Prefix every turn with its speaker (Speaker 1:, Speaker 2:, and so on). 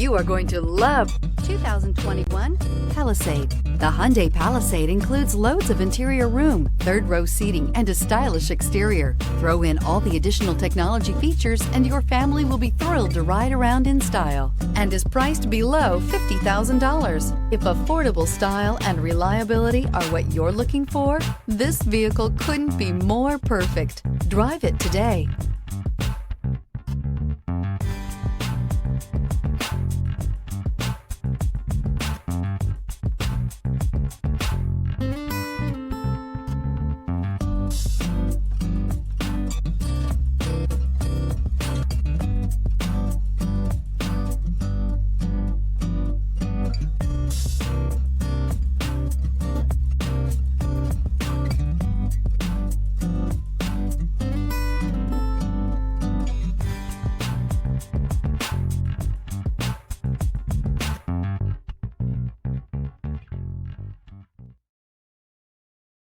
Speaker 1: You are going to love 2021 Palisade. The Hyundai Palisade includes loads of interior room, third-row seating, and a stylish exterior. Throw in all the additional technology features and your family will be thrilled to ride around in style, and is priced below $50,000. If affordable style and reliability are what you're looking for, this vehicle couldn't be more perfect. Drive it today.